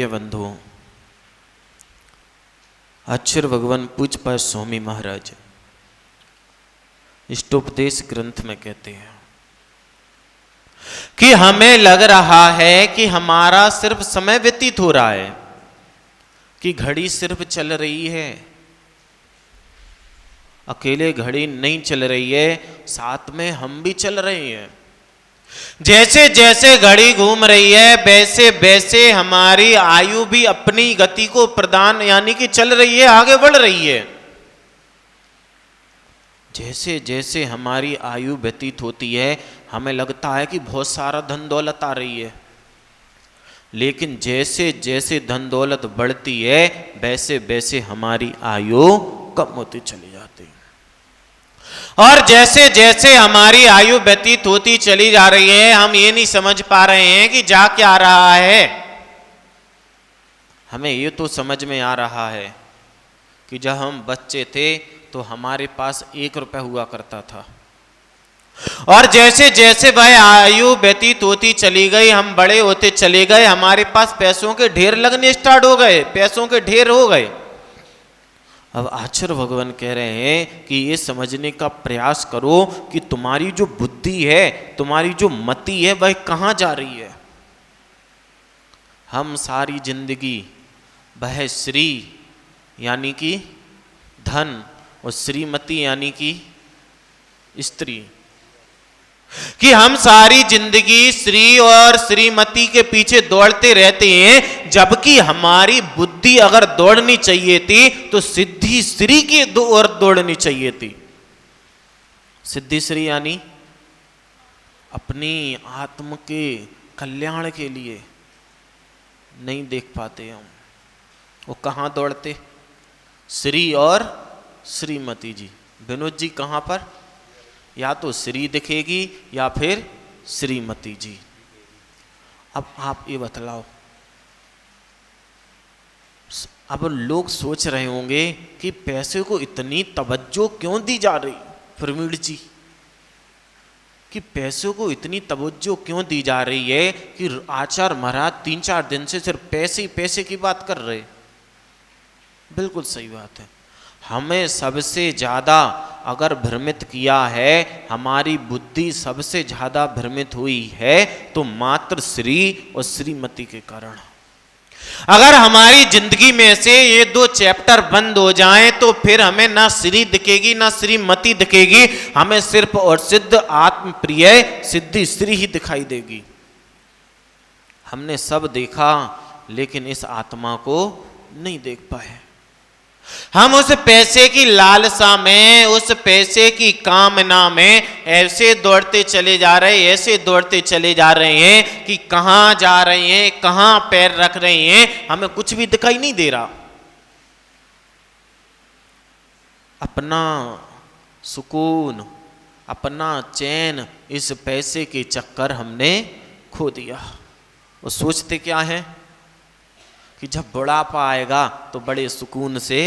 प्रिय बंधुओं, अक्षर भगवान पूज्य स्वामी महाराज इष्टोपदेश ग्रंथ में कहते हैं कि हमें लग रहा है कि हमारा सिर्फ समय व्यतीत हो रहा है, कि घड़ी सिर्फ चल रही है। अकेले घड़ी नहीं चल रही है, साथ में हम भी चल रहे हैं। जैसे जैसे घड़ी घूम रही है वैसे वैसे हमारी आयु भी अपनी गति को प्रदान यानी कि चल रही है, आगे बढ़ रही है। जैसे जैसे हमारी आयु व्यतीत होती है हमें लगता है कि बहुत सारा धन दौलत आ रही है, लेकिन जैसे जैसे धन दौलत बढ़ती है वैसे वैसे हमारी आयु कम होती चली जाती है। और जैसे जैसे हमारी आयु व्यतीत होती चली जा रही है हम ये नहीं समझ पा रहे हैं कि जा क्या रहा है। हमें ये तो समझ में आ रहा है कि जब हम बच्चे थे तो हमारे पास 1 रुपया हुआ करता था, और जैसे जैसे वह आयु व्यतीत होती चली गई, हम बड़े होते चले गए, हमारे पास पैसों के ढेर लगने स्टार्ट हो गए, पैसों के ढेर हो गए। अब आचार्य भगवान कह रहे हैं कि ये समझने का प्रयास करो कि तुम्हारी जो बुद्धि है, तुम्हारी जो मति है, वह कहाँ जा रही है। हम सारी जिंदगी वह श्री यानी कि धन और श्रीमती यानी कि स्त्री, कि हम सारी जिंदगी श्री और श्रीमती के पीछे दौड़ते रहते हैं, जबकि हमारी बुद्धि अगर दौड़नी चाहिए थी तो सिद्धि श्री की ओर दौड़नी चाहिए थी। सिद्धि श्री यानी अपनी आत्म के कल्याण के लिए नहीं देख पाते हम, वो कहाँ दौड़ते? श्री और श्रीमती जी। विनोद जी कहाँ पर? या तो श्री दिखेगी या फिर श्रीमती जी। अब आप ये बतलाओ, अब लोग सोच रहे होंगे कि पैसे को इतनी तवज्जो क्यों दी जा रही प्रवीण जी, कि पैसों को इतनी तवज्जो क्यों दी जा रही है कि आचार्य महाराज 3-4 दिन से सिर्फ पैसे पैसे की बात कर रहे। बिल्कुल सही बात है। हमें सबसे ज़्यादा अगर भ्रमित किया है, हमारी बुद्धि सबसे ज़्यादा भ्रमित हुई है तो मात्र श्री और श्रीमती के कारण। अगर हमारी जिंदगी में से ये 2 चैप्टर बंद हो जाएं तो फिर हमें ना श्री दिखेगी ना श्रीमती दिखेगी, हमें सिर्फ और सिद्ध आत्म प्रिय सिद्धि श्री ही दिखाई देगी। हमने सब देखा लेकिन इस आत्मा को नहीं देख पाए। हम उस पैसे की लालसा में, उस पैसे की कामना में ऐसे दौड़ते चले जा रहे, ऐसे दौड़ते चले जा रहे हैं कि कहाँ जा रहे हैं, कहाँ पैर रख रहे हैं, हमें कुछ भी दिखाई नहीं दे रहा। अपना सुकून, अपना चैन इस पैसे के चक्कर हमने खो दिया। वो सोचते क्या है कि जब बुढ़ापा आएगा तो बड़े सुकून से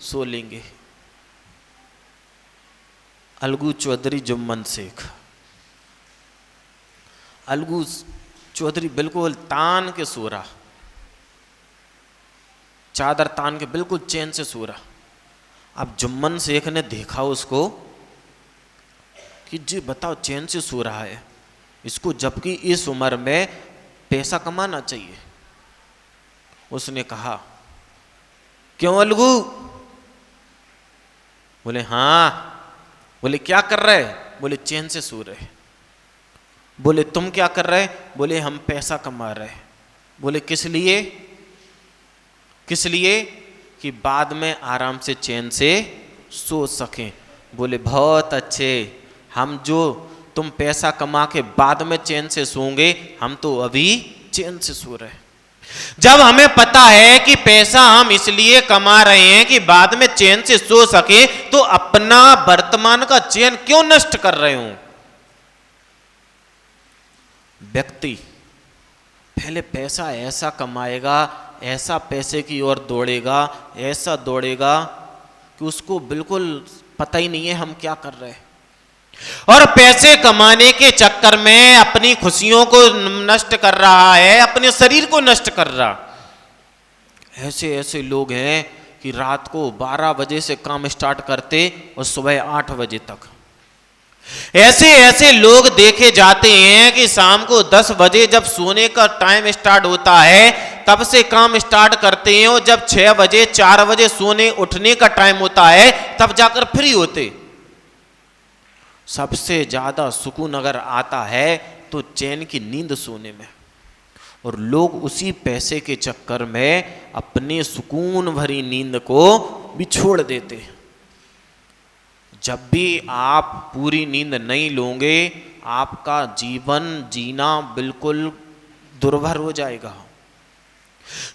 सो लेंगे। अलगू चौधरी जुम्मन शेख, अलगू चौधरी बिल्कुल तान के सो रहा, चादर तान के बिल्कुल चैन से सो रहा। अब जुम्मन शेख ने देखा उसको कि जी बताओ चैन से सो रहा है, इसको जबकि इस उम्र में पैसा कमाना चाहिए। उसने कहा क्यों अलगू? बोले हाँ। बोले क्या कर रहे? बोले चैन से सो रहे। बोले तुम क्या कर रहे? बोले हम पैसा कमा रहे। बोले किस लिए? किस लिए? कि बाद में आराम से चैन से सो सकें। बोले बहुत अच्छे, हम जो तुम पैसा कमा के बाद में चैन से सोओगे, हम तो अभी चैन से सो रहे। जब हमें पता है कि पैसा हम इसलिए कमा रहे हैं कि बाद में चैन से सो सके, तो अपना वर्तमान का चैन क्यों नष्ट कर रहे हो? व्यक्ति पहले पैसा ऐसा कमाएगा, ऐसा पैसे की ओर दौड़ेगा, ऐसा दौड़ेगा कि उसको बिल्कुल पता ही नहीं है हम क्या कर रहे हैं, और पैसे कमाने के चक्कर में अपनी खुशियों को नष्ट कर रहा है, अपने शरीर को नष्ट कर रहा। ऐसे ऐसे लोग हैं कि रात को 12 बजे से काम स्टार्ट करते और सुबह 8 बजे तक। ऐसे ऐसे लोग देखे जाते हैं कि शाम को 10 बजे जब सोने का टाइम स्टार्ट होता है तब से काम स्टार्ट करते हैं, और जब 6 बजे 4 बजे सोने उठने का टाइम होता है तब जाकर फ्री होते। सबसे ज्यादा सुकून अगर आता है तो चैन की नींद सोने में, और लोग उसी पैसे के चक्कर में अपने सुकून भरी नींद को भी छोड़ देते हैं। जब भी आप पूरी नींद नहीं लोगे आपका जीवन जीना बिल्कुल दुर्भर हो जाएगा।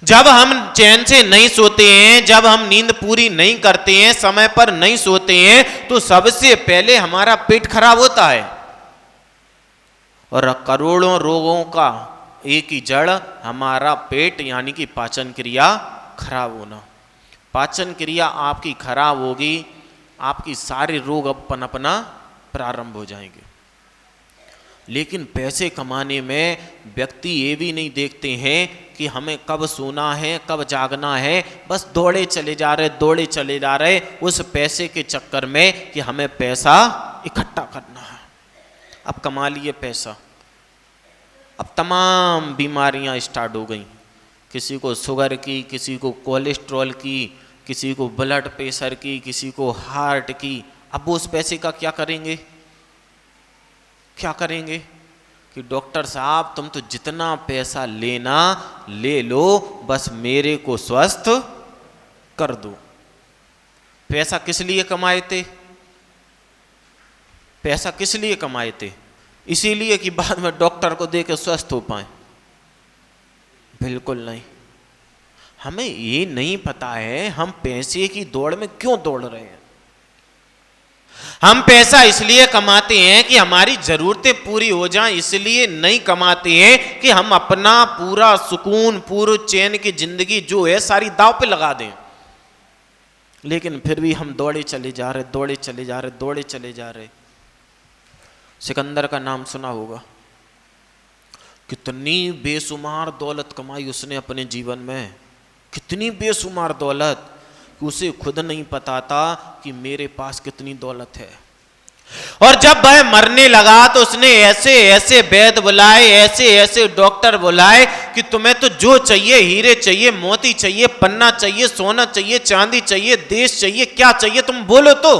जब हम चैन से नहीं सोते हैं, जब हम नींद पूरी नहीं करते हैं, समय पर नहीं सोते हैं, तो सबसे पहले हमारा पेट खराब होता है। और करोड़ों रोगों का एक ही जड़ हमारा पेट यानी कि पाचन क्रिया खराब होना। पाचन क्रिया आपकी खराब होगी, आपकी सारे रोग अपन अपना प्रारंभ हो जाएंगे। लेकिन पैसे कमाने में व्यक्ति ये भी नहीं देखते हैं कि हमें कब सोना है कब जागना है, बस दौड़े चले जा रहे उस पैसे के चक्कर में कि हमें पैसा इकट्ठा करना है। अब कमा लिए पैसा, अब तमाम बीमारियां स्टार्ट हो गई, किसी को शुगर की, किसी को कोलेस्ट्रॉल की, किसी को ब्लड प्रेशर की, किसी को हार्ट की। अब वो उस पैसे का क्या करेंगे कि डॉक्टर साहब तुम तो जितना पैसा लेना ले लो, बस मेरे को स्वस्थ कर दो। पैसा किस लिए कमाए थे? पैसा किस लिए कमाए थे? इसीलिए कि बाद में डॉक्टर को दे के स्वस्थ हो पाए? बिल्कुल नहीं। हमें ये नहीं पता है हम पैसे की दौड़ में क्यों दौड़ रहे हैं। हम पैसा इसलिए कमाते हैं कि हमारी जरूरतें पूरी हो जाएं, इसलिए नहीं कमाते हैं कि हम अपना पूरा सुकून, पूरी चैन की जिंदगी जो है सारी दांव पे लगा दें। लेकिन फिर भी हम दौड़े चले जा रहे। सिकंदर का नाम सुना होगा, कितनी बेशुमार दौलत कमाई उसने अपने जीवन में, कितनी बेशुमार दौलत कि उसे खुद नहीं पता था कि मेरे पास कितनी दौलत है। और जब वह मरने लगा तो उसने ऐसे ऐसे वैद्य बुलाए, ऐसे ऐसे डॉक्टर बुलाए कि तुम्हें तो जो चाहिए, हीरे चाहिए, मोती चाहिए, पन्ना चाहिए, सोना चाहिए, चांदी चाहिए, देश चाहिए, क्या चाहिए तुम बोलो। तो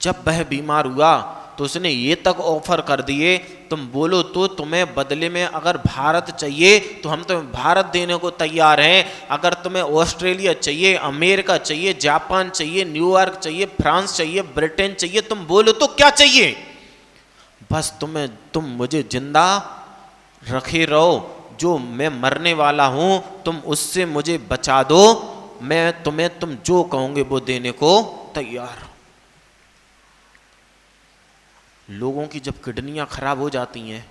जब वह बीमार हुआ तो उसने ये तक ऑफर कर दिए, तुम बोलो तो तुम्हें बदले में अगर भारत चाहिए तो हम तुम्हें भारत देने को तैयार हैं, अगर तुम्हें ऑस्ट्रेलिया चाहिए, अमेरिका चाहिए, जापान चाहिए, न्यूयॉर्क चाहिए, फ्रांस चाहिए, ब्रिटेन चाहिए, तुम बोलो तो क्या चाहिए, बस तुम मुझे जिंदा रखे रहो, जो मैं मरने वाला हूं तुम उससे मुझे बचा दो, मैं तुम जो कहोगे वो देने को तैयार। लोगों की जब किडनियां खराब हो जाती हैं,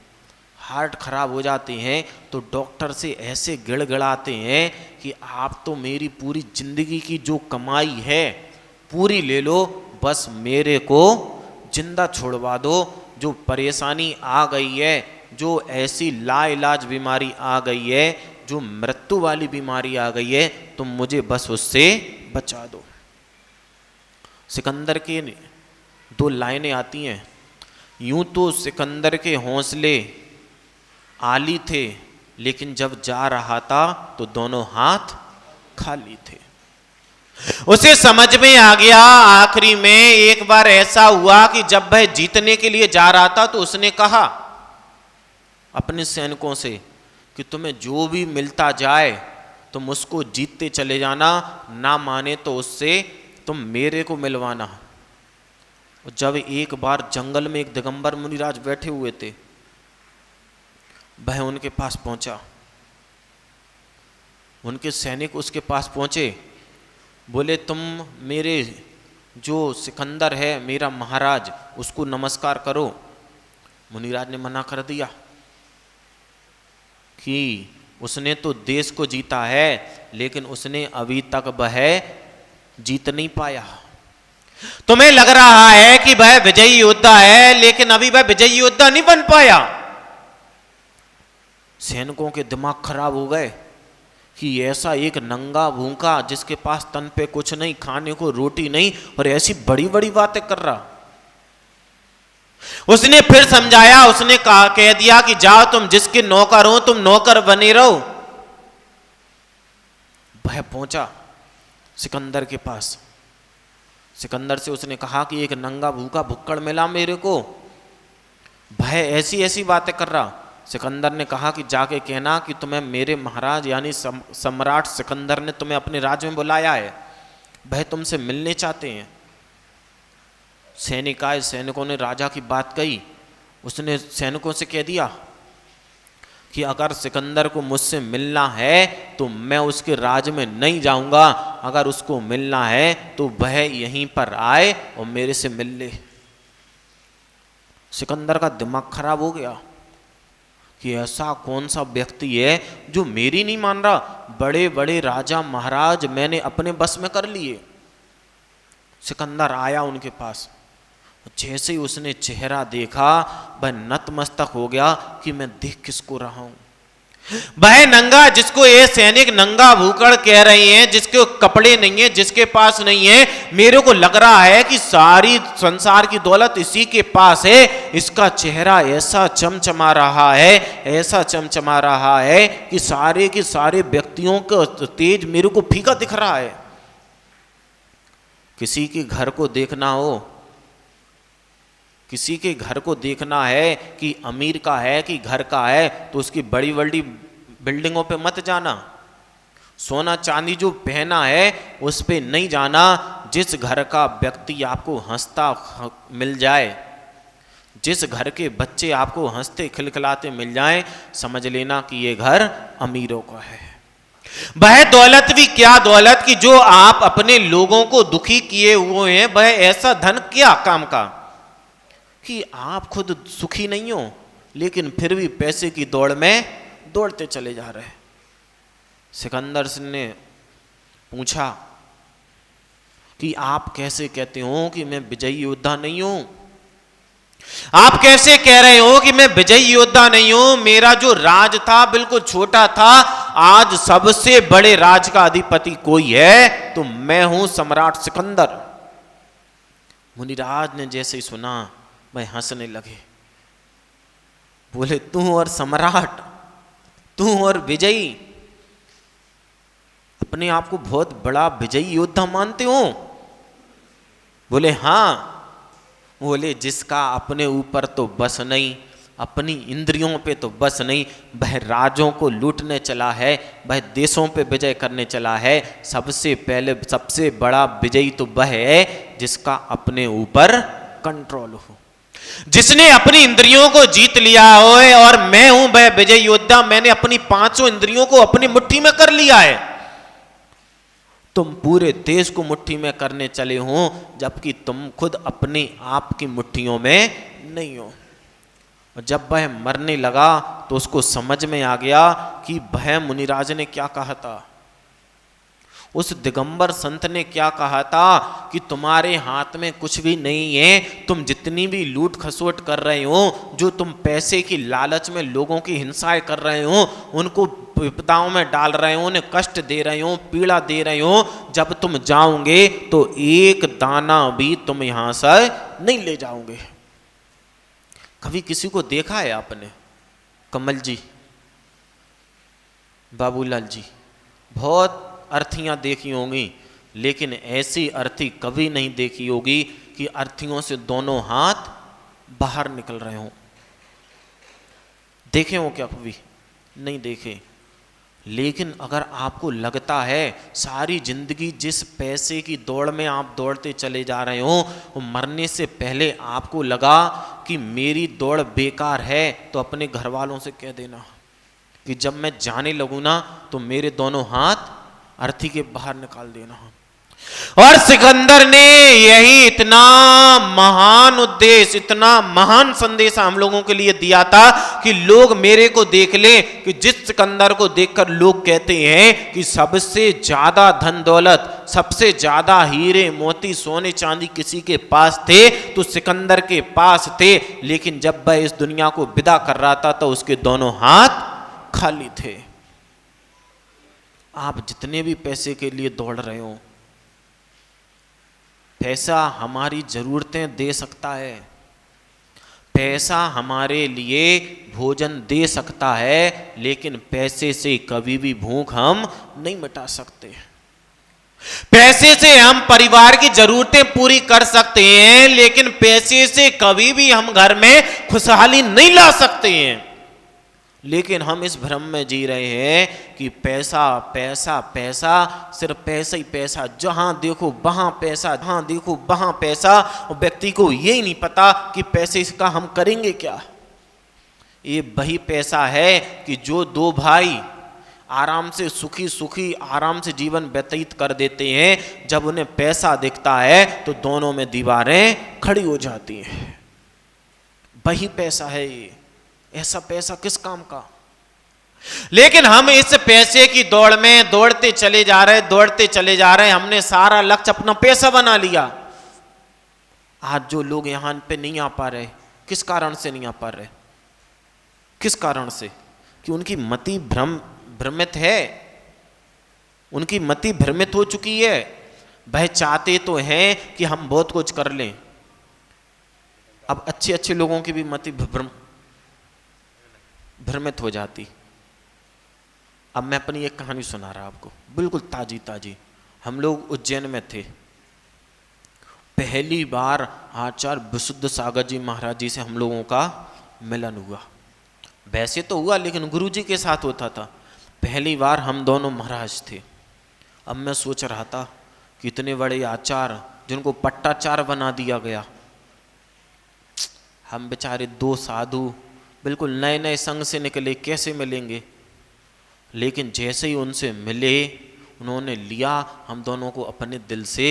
हार्ट खराब हो जाते हैं, तो डॉक्टर से ऐसे गिड़गिड़ाते हैं कि आप तो मेरी पूरी जिंदगी की जो कमाई है पूरी ले लो, बस मेरे को जिंदा छोड़वा दो। जो परेशानी आ गई है, जो ऐसी लाइलाज बीमारी आ गई है, जो मृत्यु वाली बीमारी आ गई है, तुम मुझे बस उससे बचा दो। सिकंदर के 2 लाइनें आती हैं, यूं तो सिकंदर के हौसले आली थे, लेकिन जब जा रहा था तो दोनों हाथ खाली थे। उसे समझ में आ गया। आखिरी में एक बार ऐसा हुआ कि जब वह जीतने के लिए जा रहा था तो उसने कहा अपने सैनिकों से कि तुम्हें जो भी मिलता जाए तुम उसको जीतते चले जाना, ना माने तो उससे तुम मेरे को मिलवाना। और जब एक बार जंगल में एक दिगंबर मुनिराज बैठे हुए थे, वह उनके पास पहुंचा, उनके सैनिक उसके पास पहुंचे, बोले तुम मेरे जो सिकंदर है मेरा महाराज, उसको नमस्कार करो। मुनिराज ने मना कर दिया कि उसने तो देश को जीता है, लेकिन उसने अभी तक वह जीत नहीं पाया। तुम्हें लग रहा है कि वह विजयी योद्धा है, लेकिन अभी वह विजयी योद्धा नहीं बन पाया। सैनिकों के दिमाग खराब हो गए कि ऐसा एक नंगा भूखा जिसके पास तन पे कुछ नहीं, खाने को रोटी नहीं, और ऐसी बड़ी बड़ी बातें कर रहा। उसने फिर समझाया, उसने कहा, कह दिया कि जाओ तुम जिसके नौकर हो तुम नौकर बने रहो। वह पहुंचा सिकंदर के पास। सिकंदर से उसने कहा कि एक नंगा भूखा भुक्कड़ मिला मेरे को, वह ऐसी ऐसी बातें कर रहा। सिकंदर ने कहा कि जाके कहना कि तुम्हें मेरे महाराज यानी सम्राट सिकंदर ने तुम्हें अपने राज्य में बुलाया है, वह तुमसे मिलने चाहते हैं। सैनिक आए, सैनिकों ने राजा की बात कही। उसने सैनिकों से कह दिया कि अगर सिकंदर को मुझसे मिलना है तो मैं उसके राज्य में नहीं जाऊंगा, अगर उसको मिलना है तो वह यहीं पर आए और मेरे से मिल ले। सिकंदर का दिमाग खराब हो गया कि ऐसा कौन सा व्यक्ति है जो मेरी नहीं मान रहा। बड़े बड़े राजा महाराज मैंने अपने बस में कर लिए। सिकंदर आया उनके पास, जैसे ही उसने चेहरा देखा वह नतमस्तक हो गया कि मैं देख किसको रहा हूं। वह नंगा जिसको ये सैनिक नंगा भूखड़ कह रहे हैं, जिसके कपड़े नहीं है, जिसके पास नहीं है, मेरे को लग रहा है कि सारी संसार की दौलत इसी के पास है। इसका चेहरा ऐसा चमचमा रहा है, ऐसा चमचमा रहा है कि सारे के सारे व्यक्तियों का तेज मेरे को फीका दिख रहा है। किसी के घर को देखना हो, किसी के घर को देखना है कि अमीर का है कि घर का है, तो उसकी बड़ी बड़ी बिल्डिंगों पे मत जाना। सोना चांदी जो पहना है उस पे नहीं जाना। जिस घर का व्यक्ति आपको हंसता मिल जाए, जिस घर के बच्चे आपको हंसते खिलखिलाते मिल जाएं, समझ लेना कि ये घर अमीरों का है। वह दौलत भी क्या दौलत कि जो आप अपने लोगों को दुखी किए हुए हैं, वह ऐसा धन क्या काम का कि आप खुद सुखी नहीं हो, लेकिन फिर भी पैसे की दौड़ में दौड़ते चले जा रहे। सिकंदर ने पूछा कि आप कैसे कहते हो कि मैं विजयी योद्धा नहीं हूं? आप कैसे कह रहे हो कि मैं विजयी योद्धा नहीं हूं? मेरा जो राज था बिल्कुल छोटा था, आज सबसे बड़े राज का अधिपति कोई है तो मैं हूं सम्राट सिकंदर। मुनिराज ने जैसे ही सुना वह हंसने लगे। बोले, तू और सम्राट, तू और विजयी, अपने आप को बहुत बड़ा विजयी योद्धा मानते हो? बोले, हां। बोले, जिसका अपने ऊपर तो बस नहीं, अपनी इंद्रियों पे तो बस नहीं, वह राजों को लूटने चला है, वह देशों पे विजय करने चला है। सबसे पहले सबसे बड़ा विजयी तो वह है जिसका अपने ऊपर कंट्रोल हो, जिसने अपनी इंद्रियों को जीत लिया हो। और मैं हूं वह विजय योद्धा, मैंने अपनी पांचों इंद्रियों को अपनी मुट्ठी में कर लिया है। तुम पूरे देश को मुट्ठी में करने चले हो, जबकि तुम खुद अपने आप की मुट्ठियों में नहीं हो। और जब वह मरने लगा तो उसको समझ में आ गया कि वह मुनिराज ने क्या कहा था, उस दिगंबर संत ने क्या कहा था कि तुम्हारे हाथ में कुछ भी नहीं है। तुम जितनी भी लूट खसोट कर रहे हो, जो तुम पैसे की लालच में लोगों की हिंसाएं कर रहे हो, उनको विपदाओं में डाल रहे हो, उन्हें कष्ट दे रहे हो, पीड़ा दे रहे हो, जब तुम जाओगे तो एक दाना भी तुम यहां से नहीं ले जाओगे। कभी किसी को देखा है आपने? कमल जी, बाबूलाल जी, बहुत अर्थियां देखी होंगी, लेकिन ऐसी अर्थी कभी नहीं देखी होगी कि अर्थियों से दोनों हाथ बाहर निकल रहे हों। देखे हो क्या? कभी नहीं देखे। लेकिन अगर आपको लगता है सारी जिंदगी जिस पैसे की दौड़ में आप दौड़ते चले जा रहे हो, वो मरने से पहले आपको लगा कि मेरी दौड़ बेकार है, तो अपने घर वालों से कह देना कि जब मैं जाने लगूँ ना तो मेरे दोनों हाथ अर्थी के बाहर निकाल देना। और सिकंदर ने यही इतना महान उद्देश्य, इतना महान संदेश हम लोगों के लिए दिया था कि लोग मेरे को देख ले, कि जिस सिकंदर को देखकर लोग कहते हैं कि सबसे ज्यादा धन दौलत, सबसे ज्यादा हीरे मोती सोने चांदी किसी के पास थे तो सिकंदर के पास थे, लेकिन जब वह इस दुनिया को विदा कर रहा था तो उसके दोनों हाथ खाली थे। आप जितने भी पैसे के लिए दौड़ रहे हो, पैसा हमारी ज़रूरतें दे सकता है, पैसा हमारे लिए भोजन दे सकता है, लेकिन पैसे से कभी भी भूख हम नहीं मिटा सकते। पैसे से हम परिवार की जरूरतें पूरी कर सकते हैं, लेकिन पैसे से कभी भी हम घर में खुशहाली नहीं ला सकते हैं। लेकिन हम इस भ्रम में जी रहे हैं कि पैसा पैसा पैसा, सिर्फ पैसा ही पैसा, जहां देखो वहां पैसा, जहां देखो वहां पैसा, और व्यक्ति को यही नहीं पता कि पैसे का हम करेंगे क्या। ये वही पैसा है कि जो दो भाई आराम से सुखी सुखी आराम से जीवन व्यतीत कर देते हैं, जब उन्हें पैसा दिखता है तो दोनों में दीवारें खड़ी हो जाती हैं। वही पैसा है ये, ऐसा पैसा किस काम का। लेकिन हम इस पैसे की दौड़ में दौड़ते चले जा रहे, दौड़ते चले जा रहे, हमने सारा लक्ष्य अपना पैसा बना लिया। आज जो लोग यहां पे नहीं आ पा रहे, किस कारण से नहीं आ पा रहे? किस कारण से? कि उनकी मति भ्रमित है, उनकी मति भ्रमित हो चुकी है। वह चाहते तो हैं कि हम बहुत कुछ कर लें। अब अच्छे अच्छे लोगों की भी मति भ्रमित हो जाती। अब मैं अपनी एक कहानी सुना रहा आपको, बिल्कुल ताजी ताजी। हम लोग उज्जैन में थे, पहली बार आचार्य विशुद्ध सागर जी महाराज जी से हम लोगों का मिलन हुआ। वैसे तो हुआ, लेकिन गुरुजी के साथ होता था। पहली बार हम दोनों महाराज थे। अब मैं सोच रहा था कि इतने बड़े आचार्य जिनको पट्टाचार्य बना दिया गया, हम बेचारे दो साधु बिल्कुल नए नए संग से निकले, कैसे मिलेंगे। लेकिन जैसे ही उनसे मिले, उन्होंने लिया, हम दोनों को अपने दिल से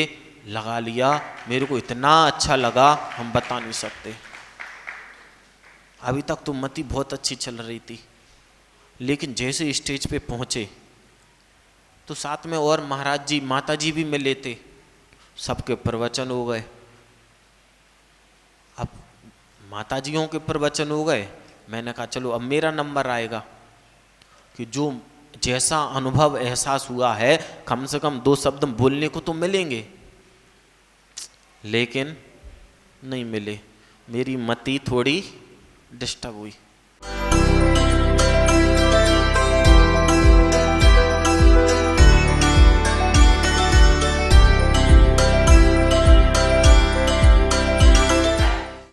लगा लिया। मेरे को इतना अच्छा लगा, हम बता नहीं सकते। अभी तक तो मति बहुत अच्छी चल रही थी, लेकिन जैसे स्टेज पे पहुँचे तो साथ में और महाराज जी माता जी भी मिले थे। सबके प्रवचन हो गए। अब माता जियों के प्रवचन हो गए, मैंने कहा चलो अब मेरा नंबर आएगा कि जो जैसा अनुभव एहसास हुआ है, कम से कम दो शब्द बोलने को तो मिलेंगे। लेकिन नहीं मिले। मेरी मति थोड़ी डिस्टर्ब हुई।